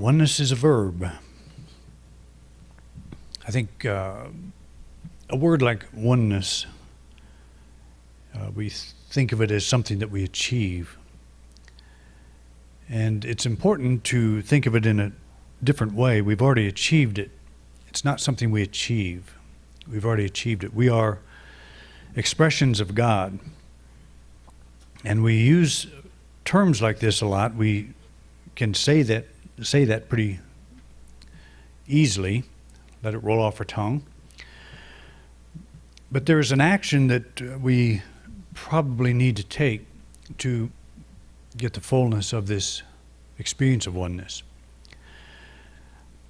Oneness is a verb. I think a word like oneness, we think of it as something that we achieve. And it's important to think of it in a different way. We've already achieved it. It's not something we achieve. We've already achieved it. We are expressions of God. And we use terms like this a lot. We can say that pretty easily, let it roll off our tongue. But there's an action that we probably need to take to get the fullness of this experience of oneness.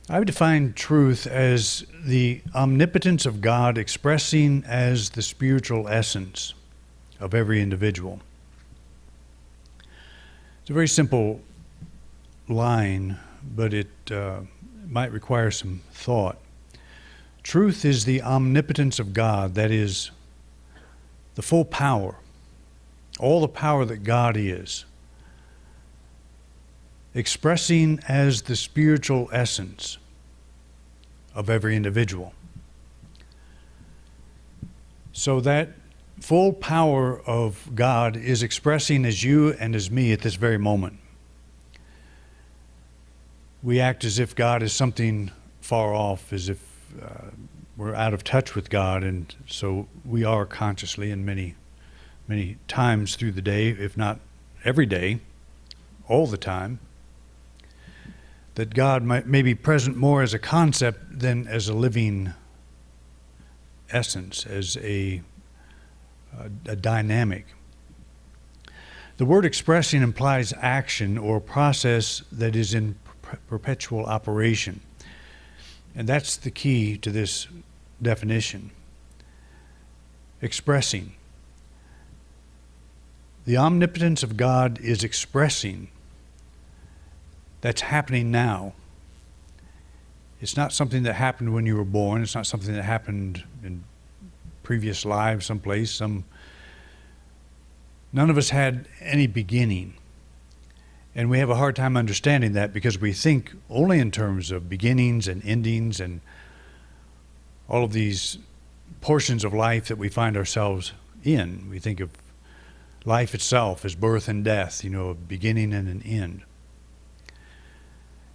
I would define truth as the omnipotence of God expressing as the spiritual essence of every individual. It's a very simple line, but it might require some thought. Truth is the omnipotence of God, that is, the full power, all the power that God is, expressing as the spiritual essence of every individual. So that full power of God is expressing as you and as me at this very moment. We act as if God is something far off, as if we're out of touch with God, and so we are consciously, and many times through the day, if not every day, all the time, that God may be present more as a concept than as a living essence, as a dynamic. The word expressing implies action or process that is in perpetual operation. And that's the key to this definition. Expressing. The omnipotence of God is expressing. That's happening now. It's not something that happened when you were born. It's not something that happened in previous lives someplace. None of us had any beginning. And we have a hard time understanding that because we think only in terms of beginnings and endings and all of these portions of life that we find ourselves in. We think of life itself as birth and death, a beginning and an end.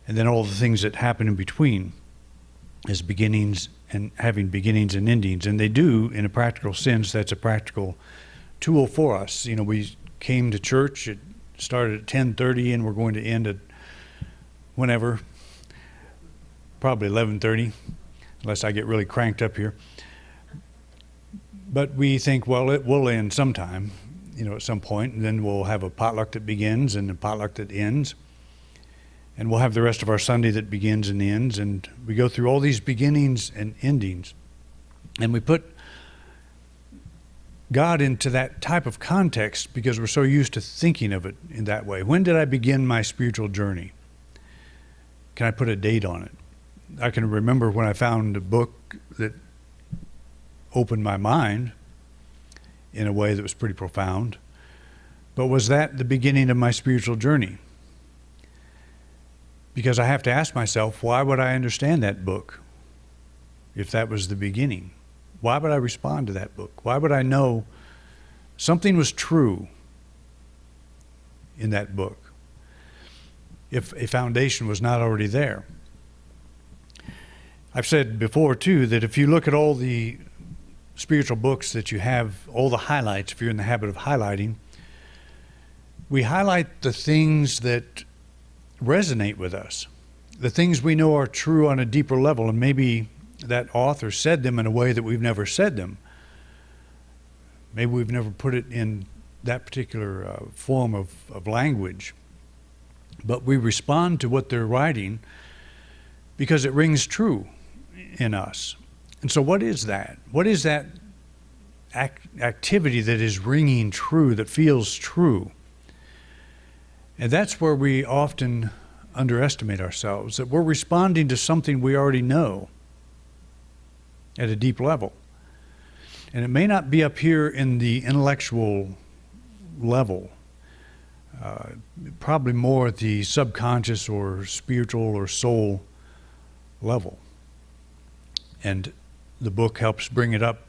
And then all the things that happen in between as beginnings and having beginnings and endings. And they do, in a practical sense, that's a practical tool for us. We came to church, it started at 10:30 and we're going to end at whenever, probably 11:30, unless I get really cranked up here. But we think, well, it will end sometime, at some point, and then we'll have a potluck that begins and a potluck that ends. And we'll have the rest of our Sunday that begins and ends, and we go through all these beginnings and endings. And we put God into that type of context because we're so used to thinking of it in that way. When did I begin my spiritual journey? Can I put a date on it? I can remember when I found a book that opened my mind in a way that was pretty profound. But was that the beginning of my spiritual journey? Because I have to ask myself, why would I understand that book if that was the beginning? Why would I respond to that book? Why would I know something was true in that book if a foundation was not already there? I've said before, too, that if you look at all the spiritual books that you have, all the highlights, if you're in the habit of highlighting, we highlight the things that resonate with us, the things we know are true on a deeper level, and maybe that author said them in a way that we've never said them. Maybe we've never put it in that particular form of language. But we respond to what they're writing because it rings true in us. And so what is that? What is that activity that is ringing true, that feels true? And that's where we often underestimate ourselves, that we're responding to something we already know at a deep level. And it may not be up here in the intellectual level. probably more at the subconscious or spiritual or soul level. And the book helps bring it up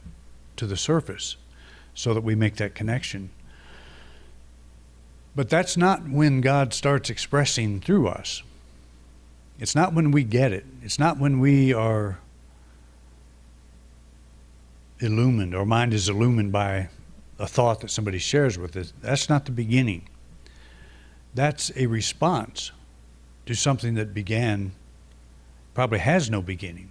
to the surface so that we make that connection. But that's not when God starts expressing through us. It's not when we get it. It's not when we are illumined, our mind is illumined by a thought that somebody shares with us. That's not the beginning. That's a response to something that began, probably has no beginning.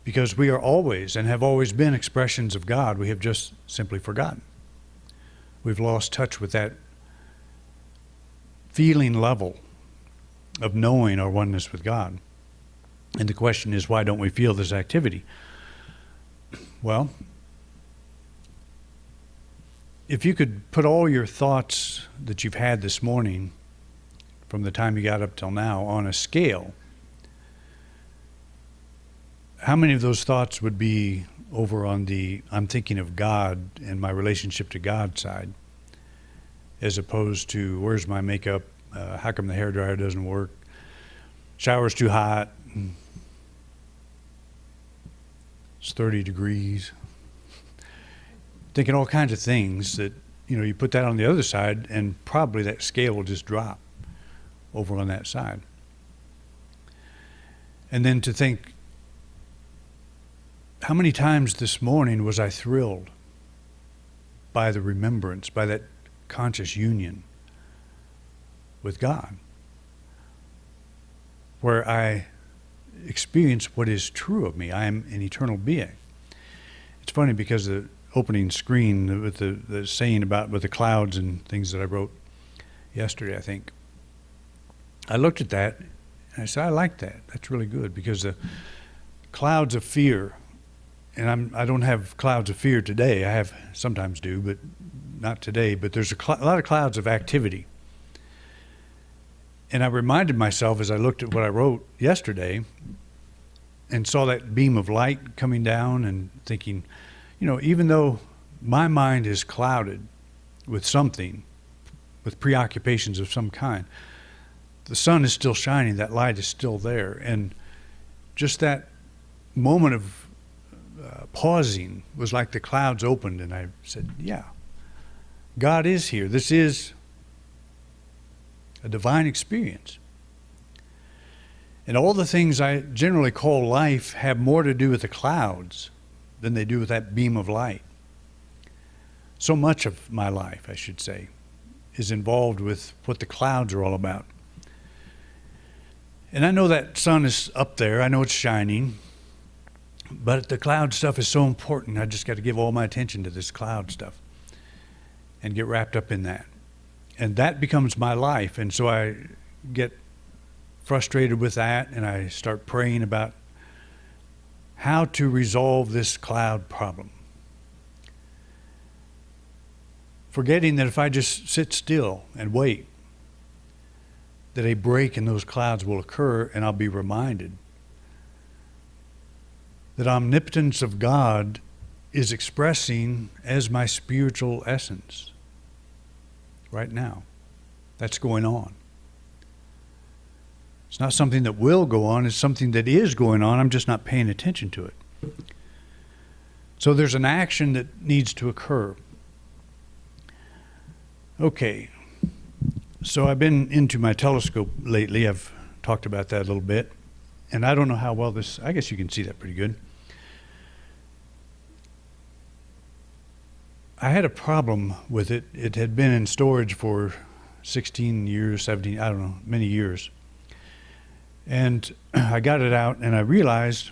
Because we are always and have always been expressions of God. We have just simply forgotten. We've lost touch with that feeling level of knowing our oneness with God. And the question is, why don't we feel this activity? Well, if you could put all your thoughts that you've had this morning from the time you got up till now on a scale, how many of those thoughts would be over on the I'm thinking of God and my relationship to God side, as opposed to where's my makeup, how come the hairdryer doesn't work, shower's too hot, it's 30 degrees, thinking all kinds of things that, you put that on the other side and probably that scale will just drop over on that side. And then to think, how many times this morning was I thrilled by the remembrance, by that conscious union with God, where I experience what is true of me. I am an eternal being. It's funny because the opening screen with the saying about with the clouds and things that I wrote yesterday, I think, I looked at that and I said, I like that. That's really good, because the clouds of fear, and I don't have clouds of fear today. I have sometimes do, but not today. But there's a lot of clouds of activity. And I reminded myself as I looked at what I wrote yesterday and saw that beam of light coming down and thinking, even though my mind is clouded with something, with preoccupations of some kind, the sun is still shining, that light is still there. And just that moment of pausing was like the clouds opened, and I said, yeah, God is here. This is a divine experience. And all the things I generally call life have more to do with the clouds than they do with that beam of light. So much of my life, I should say, is involved with what the clouds are all about. And I know that sun is up there. I know it's shining. But the cloud stuff is so important. I just got to give all my attention to this cloud stuff and get wrapped up in that. And that becomes my life. And so I get frustrated with that, and I start praying about how to resolve this cloud problem. Forgetting that if I just sit still and wait, that a break in those clouds will occur, and I'll be reminded that omnipotence of God is expressing as my spiritual essence right now. That's going on. It's not something that will go on, it's something that is going on. I'm just not paying attention to it. So there's an action that needs to occur. Okay, so I've been into my telescope lately. I've talked about that a little bit. And I don't know how well this, I guess you can see that pretty good. I had a problem with it. It had been in storage for 16 years, 17, I don't know, many years. And I got it out and I realized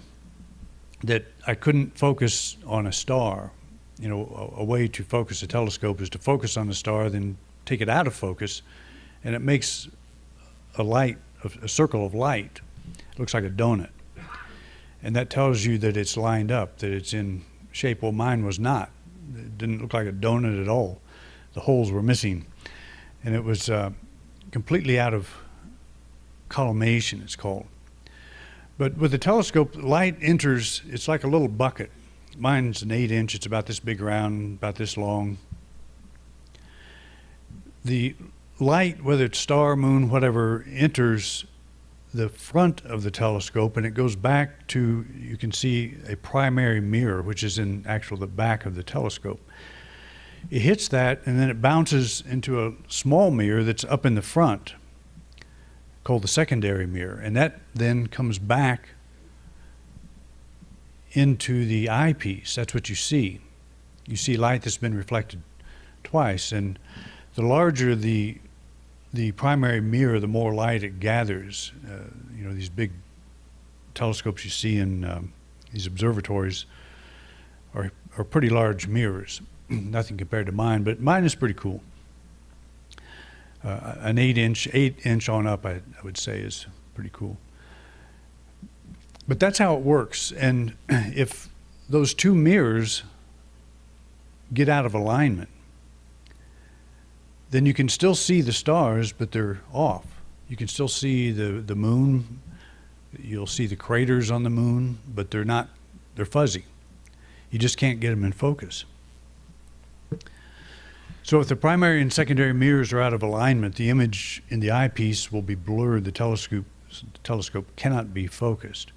that I couldn't focus on a star. A way to focus a telescope is to focus on the star, then take it out of focus, and it makes a circle of light. It looks like a donut. And that tells you that it's lined up, that it's in shape. Well, mine was not. It didn't look like a donut at all. The holes were missing. And it was completely out of collimation, it's called. But with the telescope, light enters, it's like a little bucket. Mine's an 8-inch, it's about this big around, about this long. The light, whether it's star, moon, whatever, enters the front of the telescope and it goes back to, you can see a primary mirror, which is in actual the back of the telescope. It hits that and then it bounces into a small mirror that's up in the front called the secondary mirror, and that then comes back into the eyepiece. That's what you see. You see light that's been reflected twice, and the larger the primary mirror, the more light it gathers. These big telescopes you see in these observatories are pretty large mirrors. Nothing compared to mine, but mine is pretty cool. An 8-inch on up, I would say, is pretty cool. But that's how it works. And if those two mirrors get out of alignment, then you can still see the stars, but they're off. You can still see the moon. You'll see the craters on the moon, but they're fuzzy. You just can't get them in focus. So if the primary and secondary mirrors are out of alignment, the image in the eyepiece will be blurred. The telescope cannot be focused.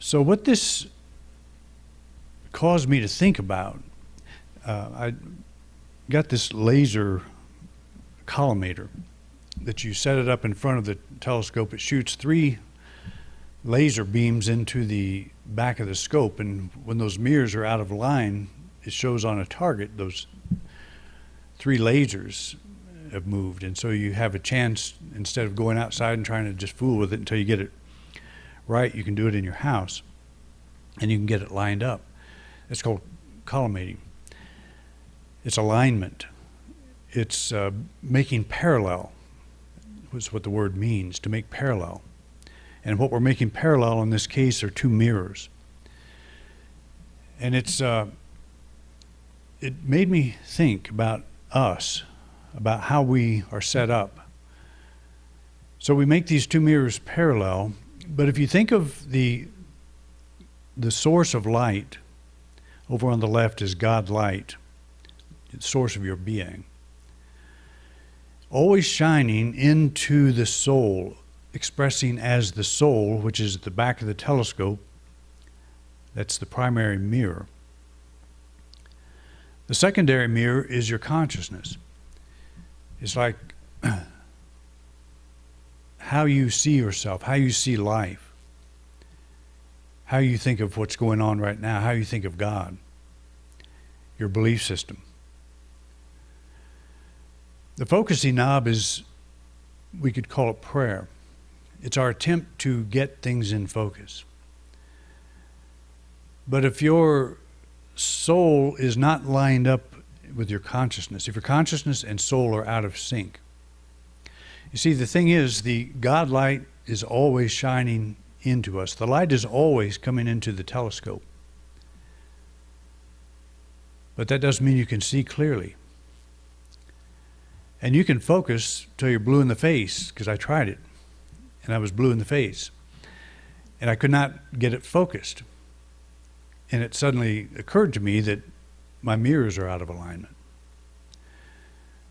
So what this caused me to think about, I got this laser collimator that you set it up in front of the telescope. It shoots 3 laser beams into the back of the scope, and when those mirrors are out of line, it shows on a target those 3 lasers have moved. And so you have a chance, instead of going outside and trying to just fool with it until you get it right, you can do it in your house and you can get it lined up. It's called collimating. It's alignment. It's making parallel, is what the word means, to make parallel. And what we're making parallel in this case are 2 mirrors. And it made me think about us, about how we are set up. So we make these 2 mirrors parallel, but if you think of the source of light, over on the left is God light, the source of your being, always shining into the soul, expressing as the soul, which is at the back of the telescope. That's the primary mirror. The secondary mirror is your consciousness. It's like how you see yourself, how you see life, how you think of what's going on right now, how you think of God, your belief system. The focusing knob is, we could call it prayer. It's our attempt to get things in focus. But if your soul is not lined up with your consciousness, if your consciousness and soul are out of sync, you see, the thing is, the God light is always shining into us. The light is always coming into the telescope. But that doesn't mean you can see clearly. And you can focus till you're blue in the face, because I tried it, and I was blue in the face. And I could not get it focused. And it suddenly occurred to me that my mirrors are out of alignment.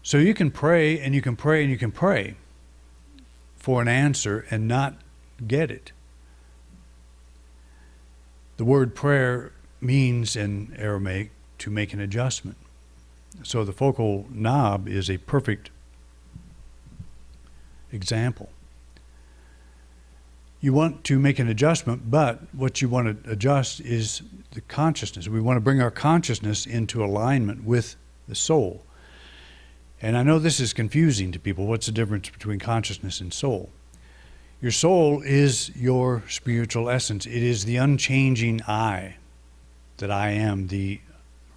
So you can pray, and you can pray, and you can pray for an answer and not get it. The word prayer means in Aramaic to make an adjustment. So the focal knob is a perfect example. You want to make an adjustment, but what you want to adjust is the consciousness. We want to bring our consciousness into alignment with the soul. And I know this is confusing to people. What's the difference between consciousness and soul? Your soul is your spiritual essence. It is the unchanging I, that I am, the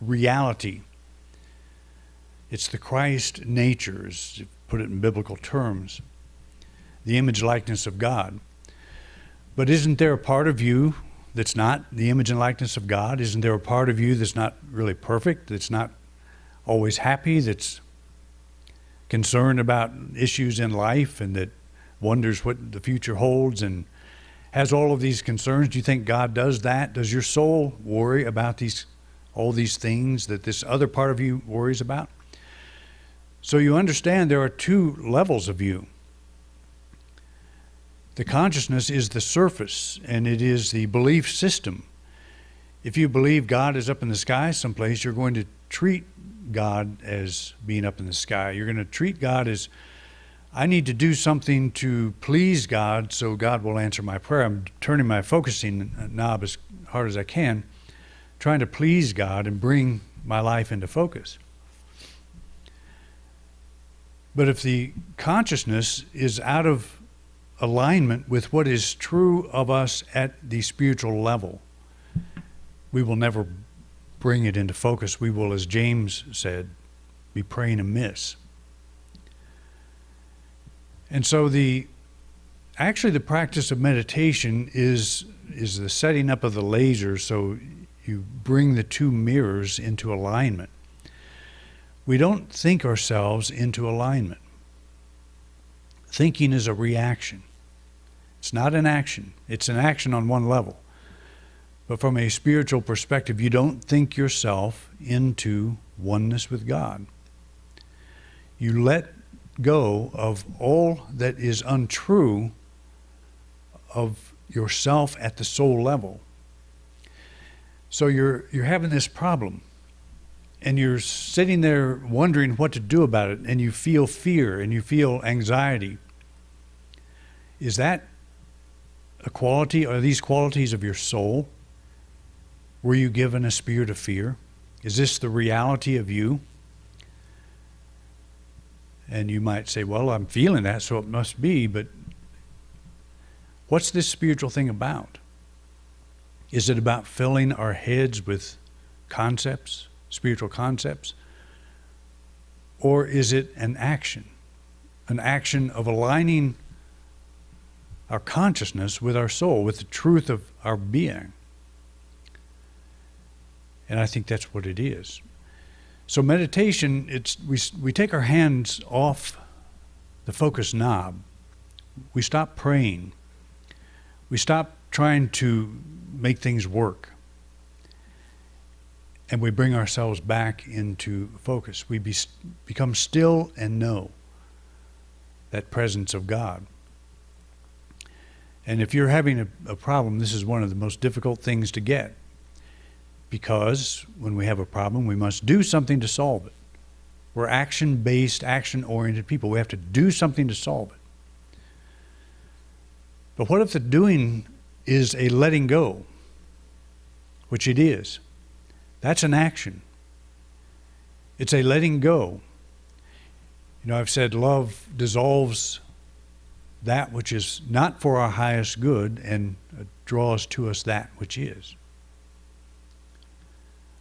reality. It's the Christ nature, to put it in biblical terms, the image likeness of God. But isn't there a part of you that's not the image and likeness of God? Isn't there a part of you that's not really perfect, that's not always happy, that's concerned about issues in life, and that wonders what the future holds and has all of these concerns? Do you think God does that? Does your soul worry about all these things that this other part of you worries about? So you understand there are two levels of you. The consciousness is the surface, and it is the belief system. If you believe God is up in the sky someplace, you're going to treat God as being up in the sky. You're going to treat God as, I need to do something to please God so God will answer my prayer. I'm turning my focusing knob as hard as I can, trying to please God and bring my life into focus. But if the consciousness is out of alignment with what is true of us at the spiritual level, we will never bring it into focus. We will, as James said, be praying amiss. And so the practice of meditation is the setting up of the laser, so you bring the two mirrors into alignment. We don't think ourselves into alignment. Thinking is a reaction. It's not an action. It's an action on one level. But from a spiritual perspective, you don't think yourself into oneness with God. You let go of all that is untrue of yourself at the soul level. So you're having this problem, and you're sitting there wondering what to do about it, and you feel fear and you feel anxiety. Is that a quality? Are these qualities of your soul? Were you given a spirit of fear? Is this the reality of you? And you might say, well, I'm feeling that, so it must be, but what's this spiritual thing about? Is it about filling our heads with concepts, spiritual concepts? Or is it an action of aligning our consciousness with our soul, with the truth of our being? And I think that's what it is. So meditation, we take our hands off the focus knob. We stop praying. We stop trying to make things work. And we bring ourselves back into focus. We become still and know that presence of God. And if you're having a problem, this is one of the most difficult things to get. Because when we have a problem, we must do something to solve it. We're action-based, action-oriented people. We have to do something to solve it. But what if the doing is a letting go, which it is? That's an action. It's a letting go. You know, I've said love dissolves that which is not for our highest good and draws to us that which is.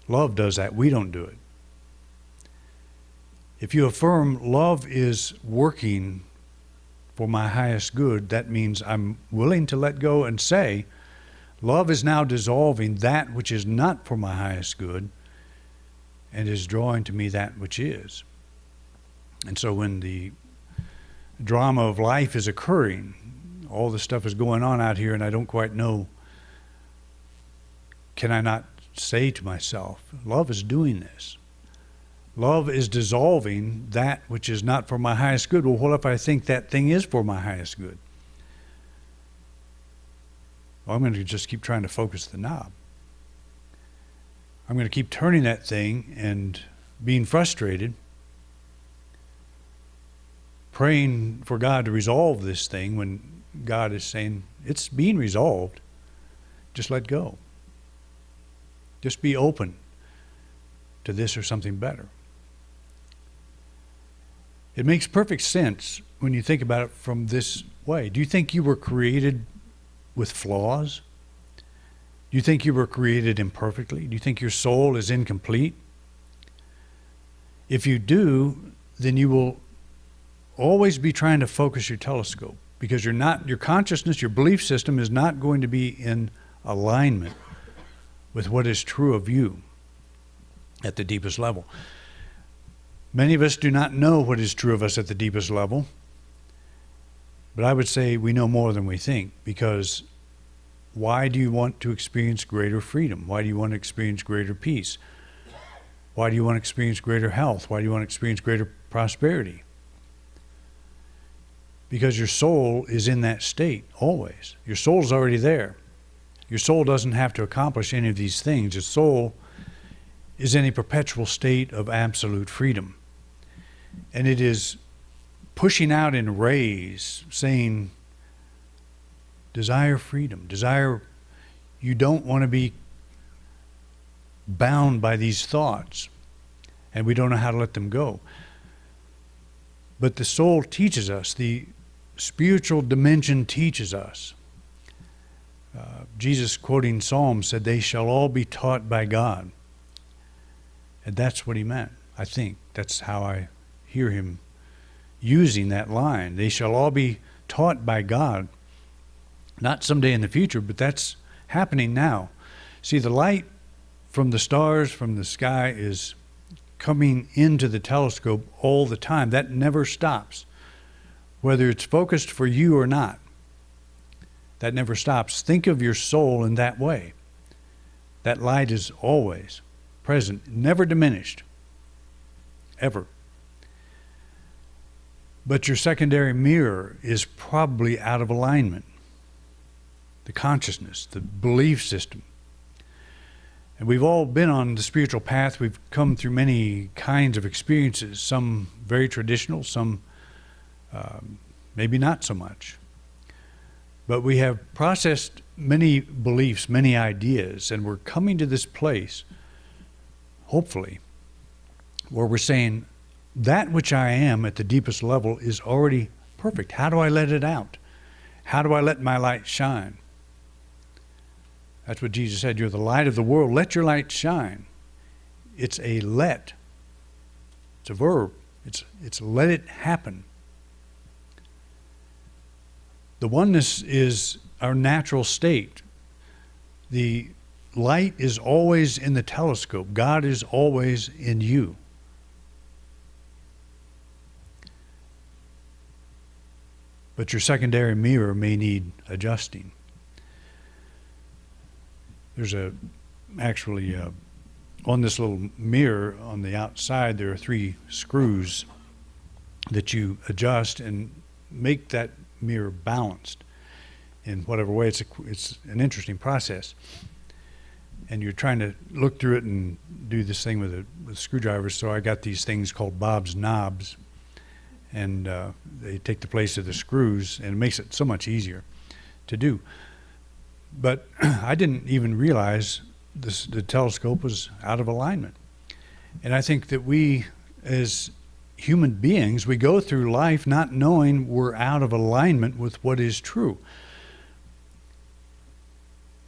Love does that. We don't do it. If you affirm love is working for my highest good, that means I'm willing to let go and say, love is now dissolving that which is not for my highest good and is drawing to me that which is. And so when the drama of life is occurring, all the stuff is going on out here and I don't quite know, can I not say to myself, love is doing this. Love is dissolving that which is not for my highest good. Well, what if I think that thing is for my highest good? Well, I'm going to just keep trying to focus the knob. I'm going to keep turning that thing and being frustrated, praying for God to resolve this thing when God is saying, it's being resolved. Just let go. Just be open to this or something better. It makes perfect sense when you think about it from this way. Do you think you were created with flaws? Do you think you were created imperfectly? Do you think your soul is incomplete? If you do, then you will always be trying to focus your telescope because your consciousness, your belief system is not going to be in alignment with what is true of you at the deepest level. Many of us do not know what is true of us at the deepest level, but I would say we know more than we think, because why do you want to experience greater freedom? Why do you want to experience greater peace? Why do you want to experience greater health? Why do you want to experience greater prosperity? Because your soul is in that state always. Your soul's already there. Your soul doesn't have to accomplish any of these things. Your soul is in a perpetual state of absolute freedom. And it is pushing out in rays, saying, desire freedom. Desire, you don't want to be bound by these thoughts. And we don't know how to let them go. But the soul teaches us, the spiritual dimension teaches us. Jesus, quoting Psalms, said, they shall all be taught by God. And that's what he meant, I think. That's how I hear him using that line. They shall all be taught by God. Not someday in the future, but that's happening now. See, the light from the stars, from the sky, is coming into the telescope all the time. That never stops. Whether it's focused for you or not, that never stops. Think of your soul in that way. That light is always present, never diminished, ever. But your secondary mirror is probably out of alignment. The consciousness, the belief system. And we've all been on the spiritual path. We've come through many kinds of experiences, some very traditional, some maybe not so much. But we have processed many beliefs, many ideas, and we're coming to this place, hopefully, where we're saying, that which I am at the deepest level is already perfect. How do I let it out? How do I let my light shine? That's what Jesus said. You're the light of the world. Let your light shine. It's a let. It's a verb. It's let it happen. The oneness is our natural state. The light is always in the telescope. God is always in you. But your secondary mirror may need adjusting. There's actually on this little mirror on the outside, there are 3 screws that you adjust and make that mirror balanced in whatever way. It's an interesting process. And you're trying to look through it and do this thing with screwdrivers. So I got these things called Bob's knobs. And they take the place of the screws, and it makes it so much easier to do. But I didn't even realize the telescope was out of alignment. And I think that we, as human beings, we go through life not knowing we're out of alignment with what is true.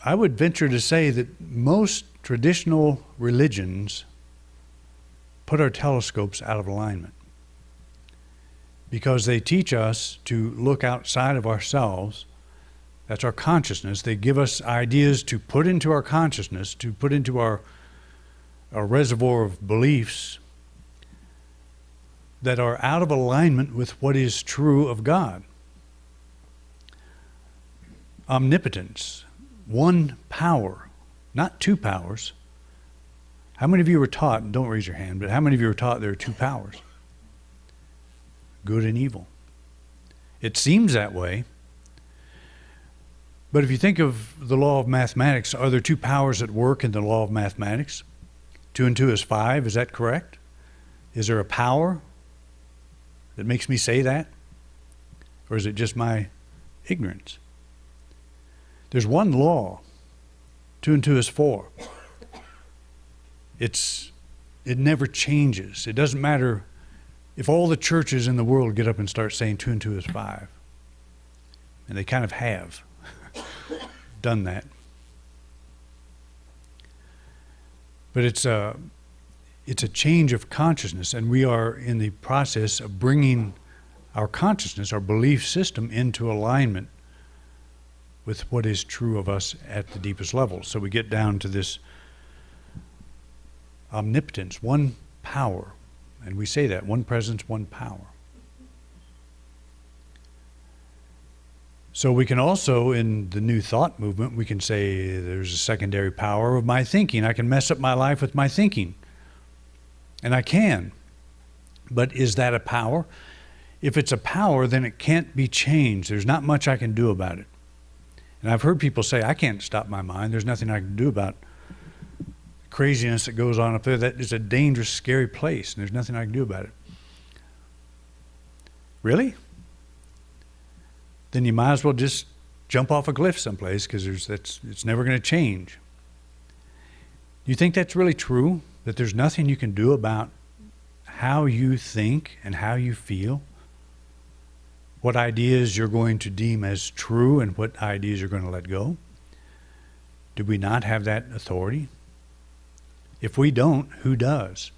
I would venture to say that most traditional religions put our telescopes out of alignment, because they teach us to look outside of ourselves. That's our consciousness. They give us ideas to put into our consciousness, to put into our reservoir of beliefs that are out of alignment with what is true of God. Omnipotence, one power, not 2 powers. How many of you were taught, don't raise your hand, but how many of you were taught there are 2 powers? Good and evil. It seems that way. But if you think of the law of mathematics, are there 2 powers at work in the law of mathematics? 2 and 2 is 5, is that correct? Is there a power that makes me say that? Or is it just my ignorance? There's one law. 2 and 2 is 4. It never changes. It doesn't matter if all the churches in the world get up and start saying 2 and 2 is 5. And they kind of have done that. But it's a change of consciousness, and we are in the process of bringing our consciousness, our belief system, into alignment with what is true of us at the deepest level. So we get down to this omnipotence, one power. And we say that, one presence, one power. So we can also, in the New Thought movement, we can say there's a secondary power of my thinking. I can mess up my life with my thinking. And I can. But is that a power? If it's a power, then it can't be changed. There's not much I can do about it. And I've heard people say, I can't stop my mind. There's nothing I can do about craziness that goes on up there. That is a dangerous, scary place, and there's nothing I can do about it. Really? Then you might as well just jump off a cliff someplace, because it's never going to change. Do you think that's really true? That there's nothing you can do about how you think and how you feel? What ideas you're going to deem as true and what ideas you're going to let go? Do we not have that authority? If we don't, who does?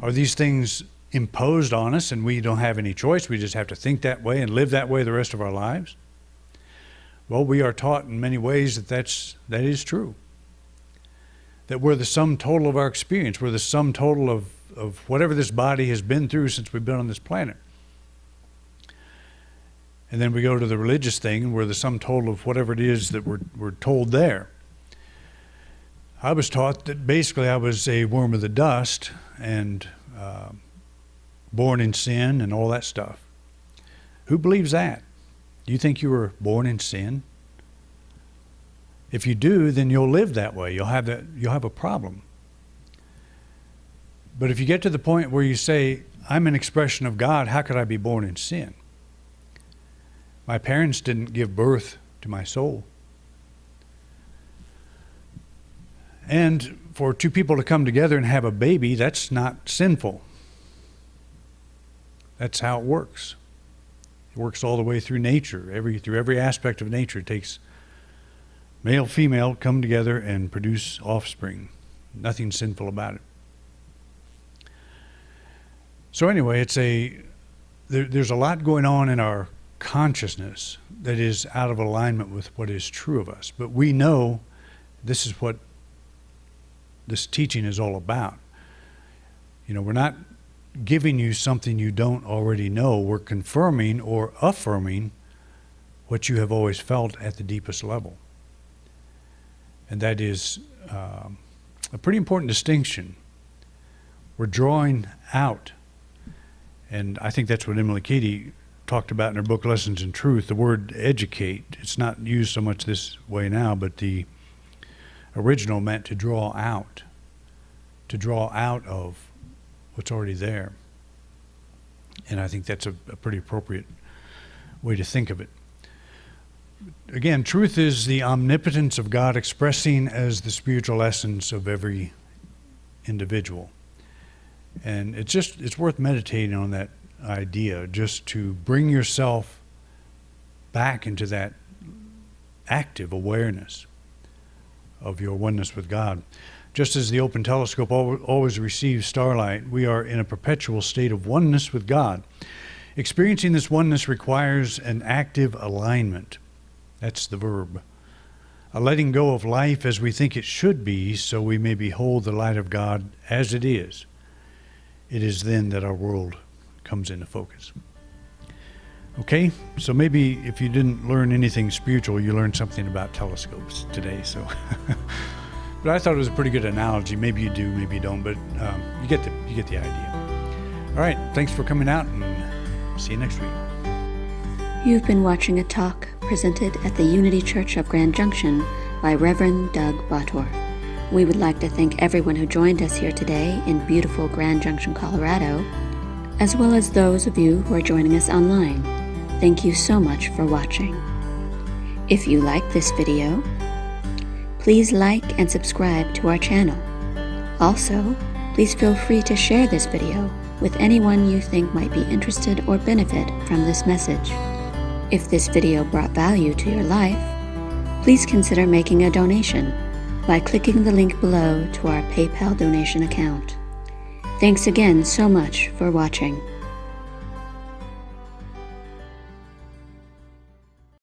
Are these things imposed on us and we don't have any choice? We just have to think that way and live that way the rest of our lives? Well, we are taught in many ways that is true. That we're the sum total of our experience. We're the sum total of whatever this body has been through since we've been on this planet. And then we go to the religious thing, and we're the sum total of whatever it is that we're told there. I was taught that basically I was a worm of the dust and born in sin and all that stuff. Who believes that? Do you think you were born in sin? If you do, then you'll live that way. You'll have a problem. But if you get to the point where you say, I'm an expression of God, how could I be born in sin? My parents didn't give birth to my soul. And for two people to come together and have a baby, that's not sinful. That's how it works. It works all the way through nature. Through every aspect of nature, it takes male, female, come together and produce offspring. Nothing sinful about it. So anyway, there's a lot going on in our consciousness that is out of alignment with what is true of us. But we know this is what this teaching is all about. We're not giving you something you don't already know. We're confirming or affirming what you have always felt at the deepest level. And that is a pretty important distinction. We're drawing out. And I think that's what Emily Cady talked about in her book, Lessons in Truth. The word educate, it's not used so much this way now, but the original meant to draw out of what's already there. And I think that's a pretty appropriate way to think of it. Again, truth is the omnipotence of God expressing as the spiritual essence of every individual. And it's worth meditating on that idea, just to bring yourself back into that active awareness of your oneness with God. Just as the open telescope always receives starlight, we are in a perpetual state of oneness with God. Experiencing this oneness requires an active alignment. That's the verb. A letting go of life as we think it should be, so we may behold the light of God as it is. It is then that our world comes into focus. Okay, so maybe if you didn't learn anything spiritual, you learned something about telescopes today. So, but I thought it was a pretty good analogy. Maybe you do, maybe you don't, but you get the idea. All right, thanks for coming out, and see you next week. You've been watching a talk presented at the Unity Church of Grand Junction by Reverend Doug Bator. We would like to thank everyone who joined us here today in beautiful Grand Junction, Colorado, as well as those of you who are joining us online. Thank you so much for watching. If you like this video, please like and subscribe to our channel. Also, please feel free to share this video with anyone you think might be interested or benefit from this message. If this video brought value to your life, please consider making a donation by clicking the link below to our PayPal donation account. Thanks again so much for watching.